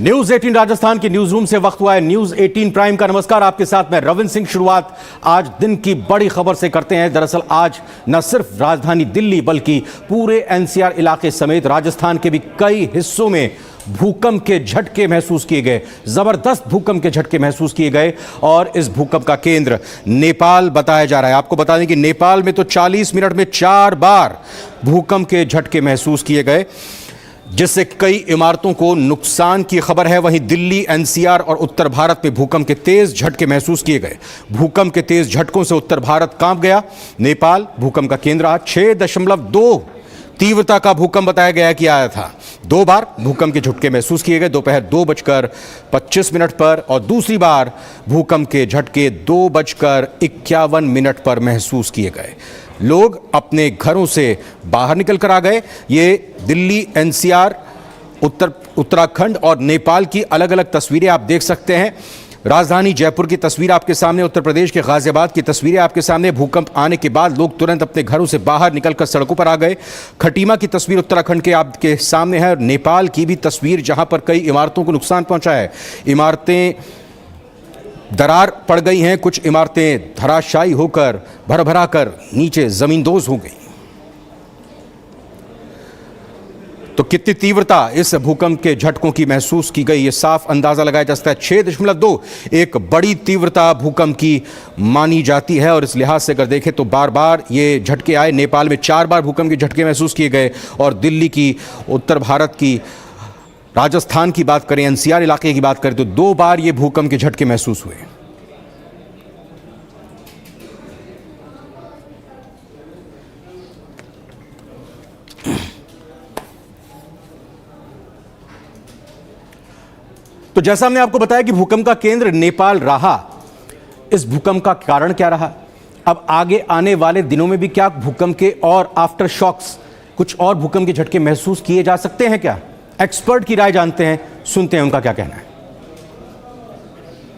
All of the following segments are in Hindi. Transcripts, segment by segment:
न्यूज 18 राजस्थान के न्यूज रूम से वक्त हुआ है न्यूज 18 प्राइम का। नमस्कार, आपके साथ मैं रविंद्र सिंह। शुरुआत आज दिन की बड़ी खबर से करते हैं। दरअसल आज न सिर्फ राजधानी दिल्ली बल्कि पूरे एनसीआर इलाके समेत राजस्थान के भी कई हिस्सों में भूकंप के झटके महसूस किए गए। जबरदस्त भूकंप के झटके महसूस किए गए और इस भूकंप का केंद्र नेपाल बताया जा रहा है। आपको बता दें कि नेपाल में तो 40 मिनट में 4 बार भूकंप के झटके महसूस किए गए, जिससे कई इमारतों को नुकसान की खबर है। वहीं दिल्ली, एनसीआर और उत्तर भारत में भूकंप के तेज झटके महसूस किए गए। भूकंप के तेज झटकों से उत्तर भारत कांप गया। नेपाल भूकंप का केंद्र आज 6.2 तीव्रता का भूकंप बताया गया कि आया था। 2 बार भूकंप के झटके महसूस किए गए, दोपहर 2:25 पर, और दूसरी बार भूकंप के झटके 2:51 पर महसूस किए गए। लोग अपने घरों से बाहर निकल कर आ गए। ये दिल्ली, एनसीआर, उत्तराखंड और नेपाल की अलग अलग तस्वीरें आप देख सकते हैं। राजधानी जयपुर की तस्वीर आपके सामने, उत्तर प्रदेश के गाजियाबाद की तस्वीरें आपके सामने। भूकंप आने के बाद लोग तुरंत अपने घरों से बाहर निकलकर सड़कों पर आ गए। खटीमा की तस्वीर उत्तराखंड के आपके सामने है। नेपाल की भी तस्वीर, जहां पर कई इमारतों को नुकसान पहुंचा है। इमारतें दरार पड़ गई हैं, कुछ इमारतें धराशायी होकर भरभरा कर नीचे जमींदोज हो गई। तो कितनी तीव्रता इस भूकंप के झटकों की महसूस की गई, ये साफ अंदाजा लगाया जा सकता है। 6.2 एक बड़ी तीव्रता भूकंप की मानी जाती है और इस लिहाज से अगर देखें तो बार बार ये झटके आए। नेपाल में 4 बार भूकंप के झटके महसूस किए गए और दिल्ली की, उत्तर भारत की, राजस्थान की बात करें, एनसीआर इलाके की बात करें तो 2 बार ये भूकंप के झटके महसूस हुए। तो जैसा हमने आपको बताया कि भूकंप का केंद्र नेपाल रहा, इस भूकंप का कारण क्या रहा, अब आगे आने वाले दिनों में भी क्या भूकंप के और आफ्टर शॉक्स, कुछ और भूकंप के झटके महसूस किए जा सकते हैं क्या? एक्सपर्ट की राय जानते हैं, सुनते हैं उनका क्या कहना है।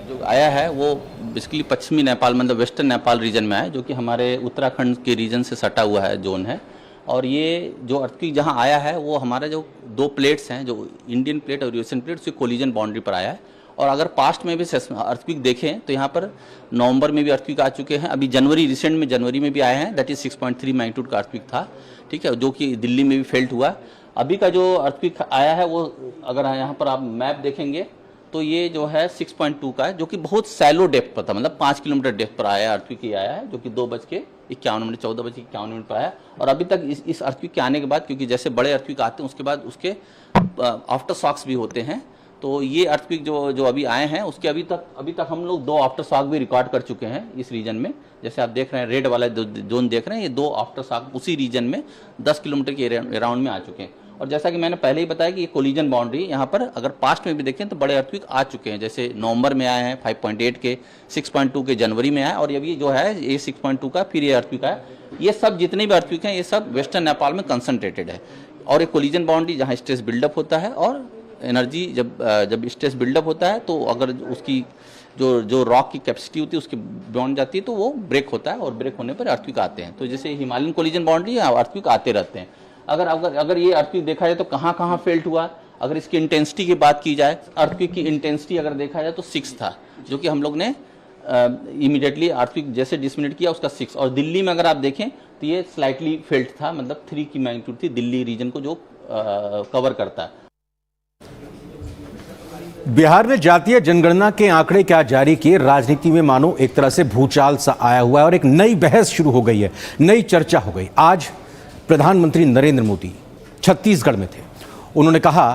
जो आया है वो बेसिकली पश्चिमी नेपाल मतलब वेस्टर्न नेपाल रीजन में है, जो कि हमारे उत्तराखंड के रीजन से सटा हुआ है, जोन है। और ये जो अर्थक्वेक जहाँ आया है वो हमारे जो 2 प्लेट्स हैं, जो इंडियन प्लेट और यूएसएन प्लेट, उसकी कोलिजन बाउंड्री पर आया है। और अगर पास्ट में भी अर्थक्वेक देखें तो यहाँ पर नवंबर में भी अर्थक्वेक आ चुके हैं। अभी रिसेंट में जनवरी में भी आए हैं, दैट इज 6.3 मैग्नीट्यूड का अर्थक्वेक था, ठीक है, जो कि दिल्ली में भी फेल्ट हुआ। अभी का जो अर्थक्वेक आया है वो अगर यहाँ पर आप मैप देखेंगे तो ये जो है 6.2 का है, जो कि बहुत सैलो डेप्थ पर था, मतलब 5 किलोमीटर डेप्थ पर आया अर्थक्वेक ही आया है, जो कि 2:51 14:51 पर आया। और अभी तक इस अर्थक्वेक के आने के बाद, क्योंकि जैसे बड़े अर्थक्वेक आते हैं उसके बाद उसके आफ्टर शॉक्स भी होते हैं, तो ये अर्थक्वेक जो अभी आए हैं उसके अभी तक हम लोग 2 आफ्टर शॉक भी रिकॉर्ड कर चुके हैं इस रीजन में। जैसे आप देख रहे हैं रेड वाला जोन देख रहे हैं, ये 2 आफ्टर शॉक उसी रीजन में 10 किलोमीटर के अराउंड में आ चुके हैं। और जैसा कि मैंने पहले ही बताया कि ये कोलिजन बाउंड्री यहाँ पर अगर पास्ट में भी देखें तो बड़े अर्थक्वेक आ चुके हैं, जैसे नवंबर में आए हैं 5.8 के, 6.2 के जनवरी में आए, और ये जो है ये 6.2 का फिर ये अर्थक्वेक आया। ये सब जितने भी अर्थक्वेक हैं ये सब वेस्टर्न नेपाल में कंसंट्रेटेड है। और एक कोलिजन बाउंड्री जहाँ स्ट्रेस बिल्डअप होता है और एनर्जी जब स्ट्रेस बिल्डअप होता है तो अगर उसकी जो रॉक की कैपेसिटी होती है उसके बियॉन्ड जाती है तो वो ब्रेक होता है, और ब्रेक होने पर अर्थक्वेक आते हैं। तो जैसे हिमालयन कोलिजन बाउंड्री अर्थक्वेक आते रहते हैं। अगर ये अर्थक्वेक देखा जाए तो कहाँ फेल्ट हुआ, अगर इसकी इंटेंसिटी की बात की जाए, अर्थक्वेक की इंटेंसिटी अगर देखा जाए तो 6 था, जो कि हम लोग ने इमीडिएटली अर्थक्वेक जैसे डिसमिनेट किया उसका 6। और दिल्ली में अगर आप देखें तो ये स्लाइटली फेल्ट था, मतलब 3 की मैग्नीट्यूड थी दिल्ली रीजन को जो कवर करता है। बिहार में जातीय जनगणना के आंकड़े क्या जारी किए, राजनीति में मानो एक तरह से भूचाल सा आया हुआ है और एक नई बहस शुरू हो गई है, नई चर्चा हो गई। आज प्रधानमंत्री नरेंद्र मोदी छत्तीसगढ़ में थे। उन्होंने कहा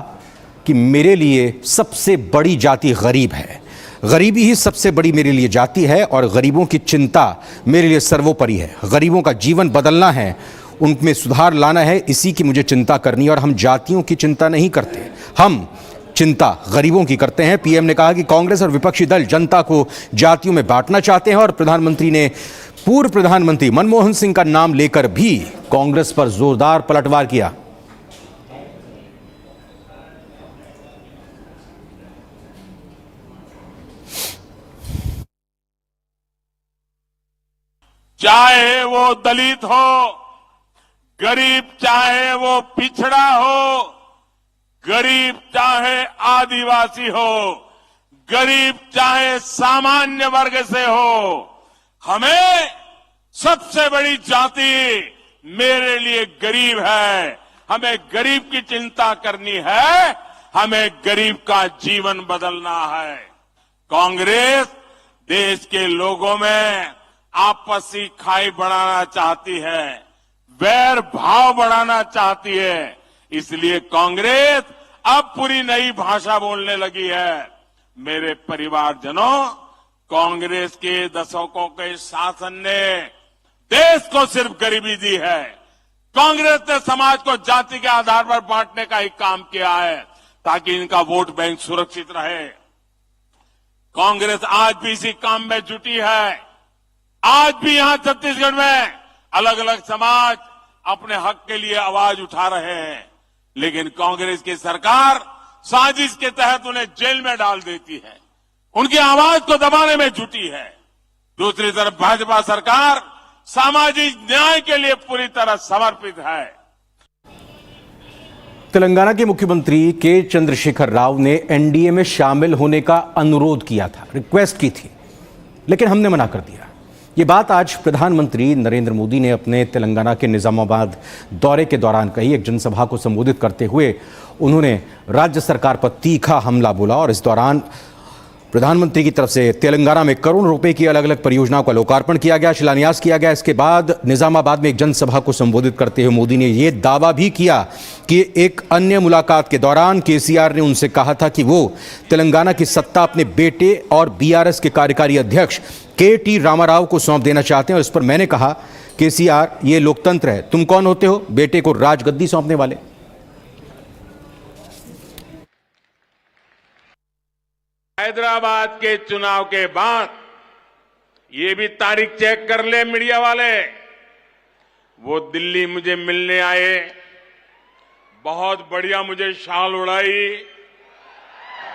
कि मेरे लिए सबसे बड़ी जाति गरीब है, गरीबी ही सबसे बड़ी मेरे लिए जाति है और गरीबों की चिंता मेरे लिए सर्वोपरि है। गरीबों का जीवन बदलना है, उनमें सुधार लाना है, इसी की मुझे चिंता करनी है। और हम जातियों की चिंता नहीं करते, हम चिंता गरीबों की करते हैं। पीएम ने कहा कि कांग्रेस और विपक्षी दल जनता को जातियों में बांटना चाहते हैं और प्रधानमंत्री ने पूर्व प्रधानमंत्री मनमोहन सिंह का नाम लेकर भी कांग्रेस पर जोरदार पलटवार किया। चाहे वो दलित हो, गरीब चाहे वो पिछड़ा हो, गरीब चाहे आदिवासी हो, गरीब चाहे सामान्य वर्ग से हो, हमें सबसे बड़ी जाति मेरे लिए गरीब है। हमें गरीब की चिंता करनी है, हमें गरीब का जीवन बदलना है। कांग्रेस देश के लोगों में आपसी खाई बढ़ाना चाहती है, वैर भाव बढ़ाना चाहती है। इसलिए कांग्रेस अब पूरी नई भाषा बोलने लगी है। मेरे परिवारजनों, कांग्रेस के दशकों के शासन ने देश को सिर्फ गरीबी दी है। कांग्रेस ने समाज को जाति के आधार पर बांटने का ही काम किया है ताकि इनका वोट बैंक सुरक्षित रहे। कांग्रेस आज भी इसी काम में जुटी है। आज भी यहां छत्तीसगढ़ में अलग अलग समाज अपने हक के लिए आवाज उठा रहे हैं, लेकिन कांग्रेस की सरकार साजिश के तहत उन्हें जेल में डाल देती है, उनकी आवाज को दबाने में जुटी है। दूसरी तरफ भाजपा सरकार सामाजिक न्याय के लिए पूरी तरह समर्पित है। तेलंगाना के मुख्यमंत्री के चंद्रशेखर राव ने एनडीए में शामिल होने का अनुरोध किया था, रिक्वेस्ट की थी, लेकिन हमने मना कर दिया। ये बात आज प्रधानमंत्री नरेंद्र मोदी ने अपने तेलंगाना के निजामाबाद दौरे के दौरान कही। एक जनसभा को संबोधित करते हुए उन्होंने राज्य सरकार पर तीखा हमला बोला और इस दौरान प्रधानमंत्री की तरफ से तेलंगाना में करोड़ों रुपए की अलग अलग परियोजनाओं का लोकार्पण किया गया, शिलान्यास किया गया। इसके बाद निजामाबाद में एक जनसभा को संबोधित करते हुए मोदी ने यह दावा भी किया कि एक अन्य मुलाकात के दौरान केसीआर ने उनसे कहा था कि वो तेलंगाना की सत्ता अपने बेटे और बीआरएस के कार्यकारी अध्यक्ष के.टी. रामाराव को सौंप देना चाहते हैं। और इस पर मैंने कहा, केसीआर, ये लोकतंत्र है, तुम कौन होते हो बेटे को राजगद्दी सौंपने वाले? हैदराबाद के चुनाव के बाद ये भी तारीख चेक कर ले मीडिया वाले, वो दिल्ली मुझे मिलने आए, बहुत बढ़िया मुझे शाल उड़ाई,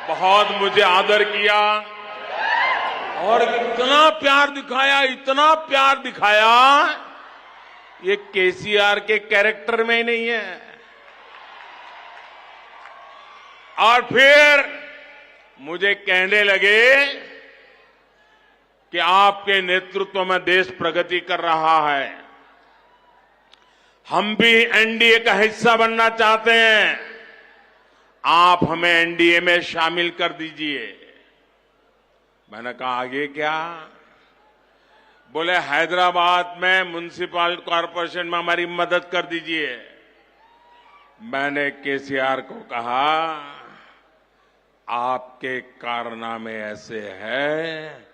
बहुत मुझे आदर किया और इतना प्यार दिखाया, ये केसीआर के कैरेक्टर में ही नहीं है। और फिर मुझे कहने लगे कि आपके नेतृत्व में देश प्रगति कर रहा है, हम भी एनडीए का हिस्सा बनना चाहते हैं, आप हमें एनडीए में शामिल कर दीजिए। मैंने कहा, आगे क्या? बोले, हैदराबाद में म्युनिसिपल कॉरपोरेशन में हमारी मदद कर दीजिए। मैंने केसीआर को कहा, आपके कारनामे ऐसे हैं,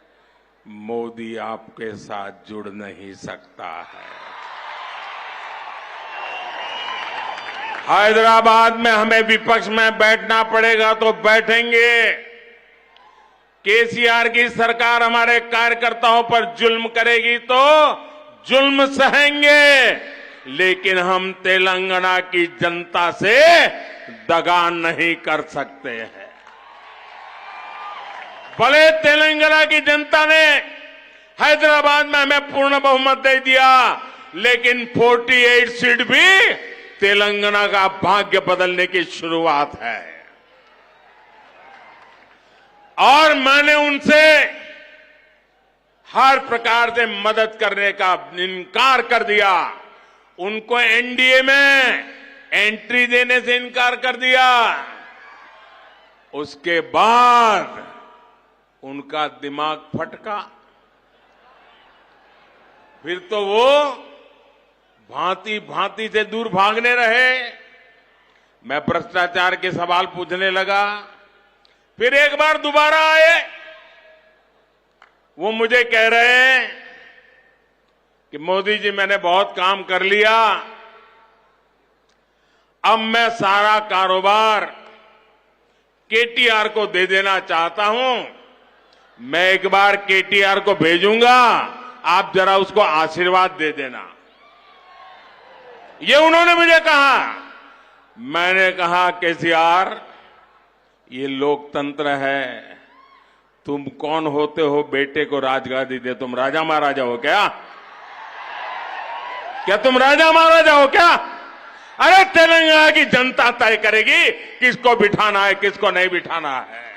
मोदी आपके साथ जुड़ नहीं सकता है। हैदराबाद में हमें विपक्ष में बैठना पड़ेगा तो बैठेंगे। केसीआर की सरकार हमारे कार्यकर्ताओं पर जुल्म करेगी तो जुल्म सहेंगे, लेकिन हम तेलंगाना की जनता से दगा नहीं कर सकते हैं। भले तेलंगाना की जनता ने हैदराबाद में हमें पूर्ण बहुमत दे दिया, लेकिन 48 सीट भी तेलंगाना का भाग्य बदलने की शुरुआत है। और मैंने उनसे हर प्रकार से मदद करने का इनकार कर दिया, उनको एनडीए में एंट्री देने से इनकार कर दिया। उसके बाद उनका दिमाग फटका, फिर तो वो भांति भांति से दूर भागने रहे। मैं भ्रष्टाचार के सवाल पूछने लगा, फिर एक बार दोबारा आए, वो मुझे कह रहे हैं कि मोदी जी, मैंने बहुत काम कर लिया, अब मैं सारा कारोबार केटीआर को दे देना चाहता हूं। मैं एक बार केटीआर को भेजूंगा, आप जरा उसको आशीर्वाद दे देना, ये उन्होंने मुझे कहा। मैंने कहा, केसीआर, ये लोकतंत्र है, तुम कौन होते हो बेटे को राजगादी दे? तुम राजा महाराजा हो क्या? क्या तुम राजा महाराजा हो क्या? अरे तेलंगाना की जनता तय करेगी किसको बिठाना है, किसको नहीं बिठाना है।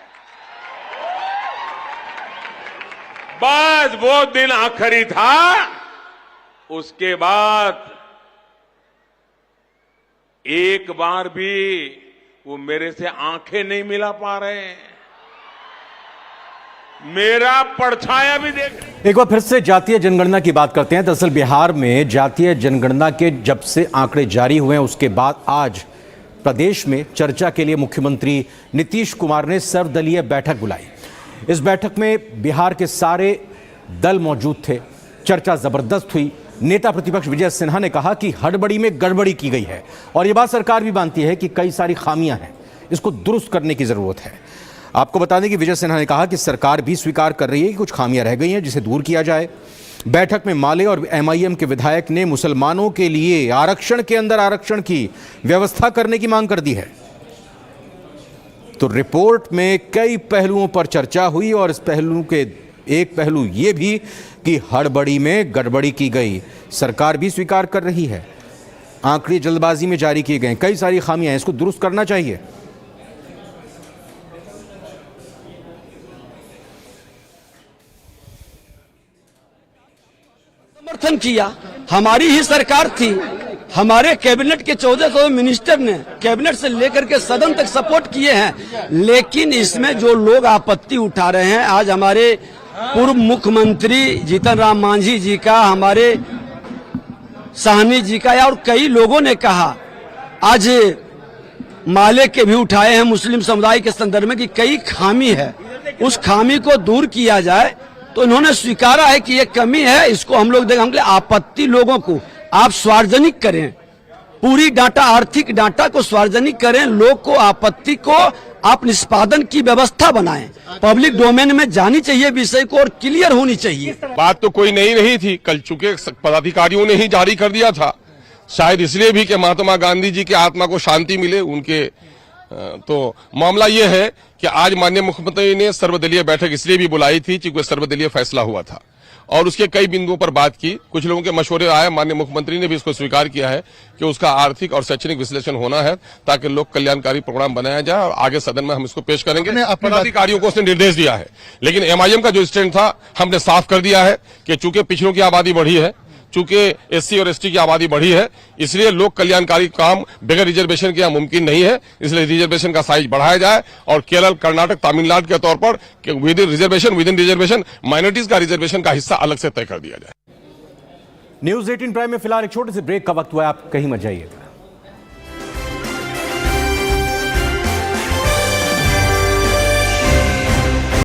बस वो दिन आखिरी था, उसके बाद एक बार भी वो मेरे से आंखें नहीं मिला पा रहे हैं, मेरा परछाया भी देख। एक बार फिर से जातीय जनगणना की बात करते हैं। दरअसल बिहार में जातीय जनगणना के जब से आंकड़े जारी हुए हैं उसके बाद आज प्रदेश में चर्चा के लिए मुख्यमंत्री नीतीश कुमार ने सर्वदलीय बैठक बुलाई। इस बैठक में बिहार के सारे दल मौजूद थे। चर्चा जबरदस्त हुई। नेता प्रतिपक्ष विजय सिन्हा ने कहा कि हड़बड़ी में गड़बड़ी की गई है और यह बात सरकार भी मानती है कि कई सारी खामियां हैं, इसको दुरुस्त करने की जरूरत है। आपको बता दें कि विजय सिन्हा ने कहा कि सरकार भी स्वीकार कर रही है कि कुछ खामियां रह गई हैं जिसे दूर किया जाए। बैठक में माले और एमआईएम के विधायक ने मुसलमानों के लिए आरक्षण के अंदर आरक्षण की व्यवस्था करने की मांग कर दी है। तो रिपोर्ट में कई पहलुओं पर चर्चा हुई और इस पहलू के एक पहलू ये भी कि हड़बड़ी में गड़बड़ी की गई। सरकार भी स्वीकार कर रही है, आंकड़े जल्दबाजी में जारी किए गए, कई सारी खामियां हैं, इसको दुरुस्त करना चाहिए। समर्थन किया, हमारी ही सरकार थी, हमारे कैबिनेट के 1400 मिनिस्टर ने कैबिनेट से लेकर के सदन तक सपोर्ट किए हैं। लेकिन इसमें जो लोग आपत्ति उठा रहे हैं, आज हमारे पूर्व मुख्यमंत्री जीतन राम मांझी जी का, हमारे साहनी जी का और कई लोगों ने कहा, आज माले के भी उठाए हैं मुस्लिम समुदाय के संदर्भ में कि कई खामी है, उस खामी को दूर किया जाए। तो इन्होंने स्वीकारा है कि ये कमी है, इसको हम लोग देखें। हम आपत्ति लोगों को आप सार्वजनिक करें, पूरी डाटा, आर्थिक डाटा को सार्वजनिक करें, लोग को आपत्ति को आप निष्पादन की व्यवस्था बनाएं, पब्लिक डोमेन में जानी चाहिए विषय को और क्लियर होनी चाहिए। बात तो कोई नई नहीं थी, कल चूंकि पदाधिकारियों ने ही जारी कर दिया था, शायद इसलिए भी कि महात्मा गांधी जी की आत्मा को शांति मिले उनके। तो मामला ये है कि आज माननीय मुख्यमंत्री ने सर्वदलीय बैठक इसलिए भी बुलाई थी क्योंकि सर्वदलीय फैसला हुआ था और उसके कई बिंदुओं पर बात की। कुछ लोगों के मशवरे आए, माननीय मुख्यमंत्री ने भी इसको स्वीकार किया है कि उसका आर्थिक और शैक्षणिक विश्लेषण होना है ताकि लोक कल्याणकारी प्रोग्राम बनाया जाए और आगे सदन में हम इसको पेश करेंगे। पदाधिकारियों को उसने निर्देश दिया है, लेकिन एमआईएम का जो स्टैंड था हमने साफ कर दिया है कि चूंकि पिछड़ों की आबादी बढ़ी है, चूंकि एससी और एसटी की आबादी बढ़ी है, इसलिए लोक कल्याणकारी काम बगैर रिजर्वेशन के मुमकिन नहीं है। इसलिए रिजर्वेशन का साइज बढ़ाया जाए और केरल, कर्नाटक, तमिलनाडु के तौर पर विद इन रिजर्वेशन माइनॉरिटीज का रिजर्वेशन का हिस्सा अलग से तय कर दिया जाए। न्यूज़ 18 प्राइम में फिलहाल एक छोटे से ब्रेक का वक्त हुआ है, आप कहीं मत जाइएगा।